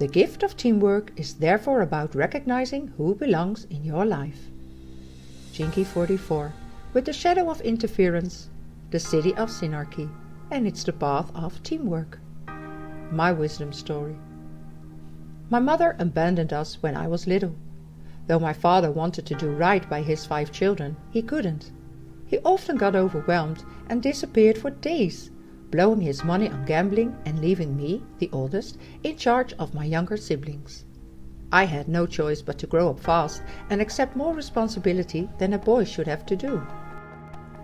The gift of teamwork is therefore about recognizing who belongs in your life. Jinky 44, with the shadow of interference, the city of Synarchy, and it's the path of teamwork. My wisdom story. My mother abandoned us when I was little. Though my father wanted to do right by his 5 children, he couldn't. He often got overwhelmed and disappeared for days, blowing his money on gambling and leaving me, the oldest, in charge of my younger siblings. I had no choice but to grow up fast and accept more responsibility than a boy should have to do.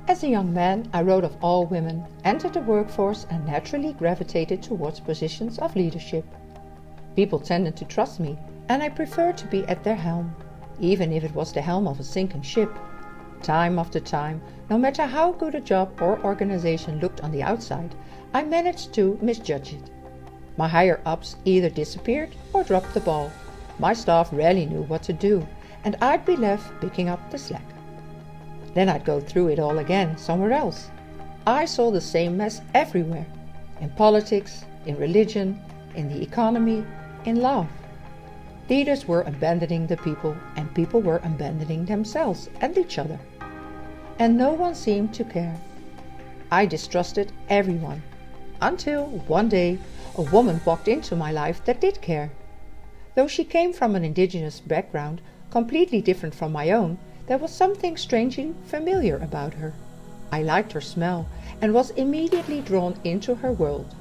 As a young man, I rode off all women, entered the workforce and naturally gravitated towards positions of leadership. People tended to trust me, and I preferred to be at their helm, even if it was the helm of a sinking ship. Time after time, no matter how good a job or organization looked on the outside, I managed to misjudge it. My higher-ups either disappeared or dropped the ball. My staff rarely knew what to do, and I'd be left picking up the slack. Then I'd go through it all again somewhere else. I saw the same mess everywhere, in politics, in religion, in the economy, in love. Leaders were abandoning the people, and people were abandoning themselves and each other. And no one seemed to care. I distrusted everyone, until one day a woman walked into my life that did care. Though she came from an indigenous background, completely different from my own, there was something strangely familiar about her. I liked her smell and was immediately drawn into her world.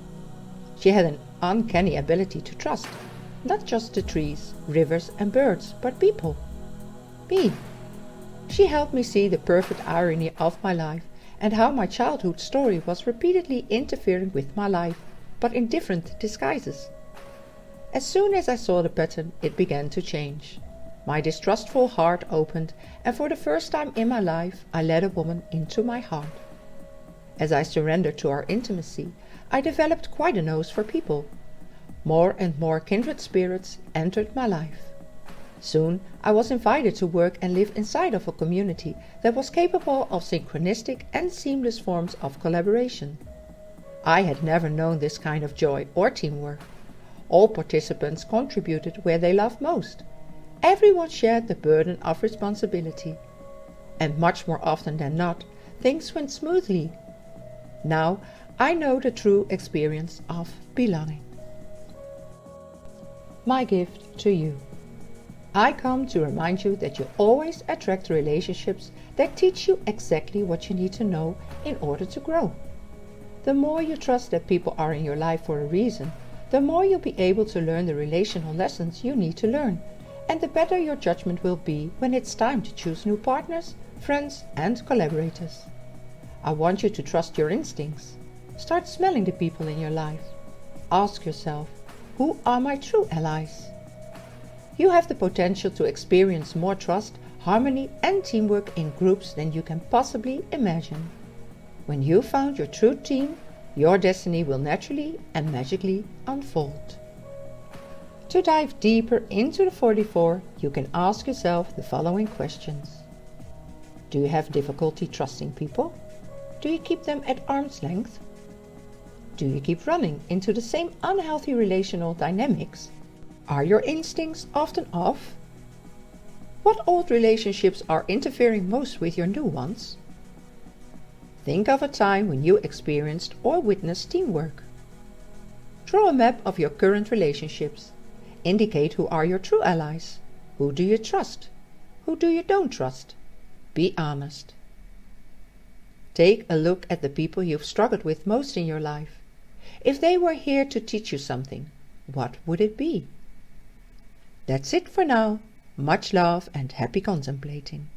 She had an uncanny ability to trust, not just the trees, rivers and birds, but people. Me. She helped me see the perfect irony of my life and how my childhood story was repeatedly interfering with my life, but in different disguises. As soon as I saw the pattern, it began to change. My distrustful heart opened, and for the first time in my life, I let a woman into my heart. As I surrendered to our intimacy, I developed quite a nose for people. More and more kindred spirits entered my life. Soon, I was invited to work and live inside of a community that was capable of synchronistic and seamless forms of collaboration. I had never known this kind of joy or teamwork. All participants contributed where they loved most. Everyone shared the burden of responsibility. And much more often than not, things went smoothly. Now, I know the true experience of belonging. My gift to you. I come to remind you that you always attract relationships that teach you exactly what you need to know in order to grow. The more you trust that people are in your life for a reason, the more you'll be able to learn the relational lessons you need to learn, and the better your judgment will be when it's time to choose new partners, friends and collaborators. I want you to trust your instincts. Start smelling the people in your life. Ask yourself, who are my true allies? You have the potential to experience more trust, harmony and teamwork in groups than you can possibly imagine. When you've found your true team, your destiny will naturally and magically unfold. To dive deeper into the 44, you can ask yourself the following questions. Do you have difficulty trusting people? Do you keep them at arm's length? Do you keep running into the same unhealthy relational dynamics? Are your instincts often off? What old relationships are interfering most with your new ones? Think of a time when you experienced or witnessed teamwork. Draw a map of your current relationships. Indicate who are your true allies. Who do you trust? Who do you don't trust? Be honest. Take a look at the people you've struggled with most in your life. If they were here to teach you something, what would it be? That's it for now. Much love and happy contemplating.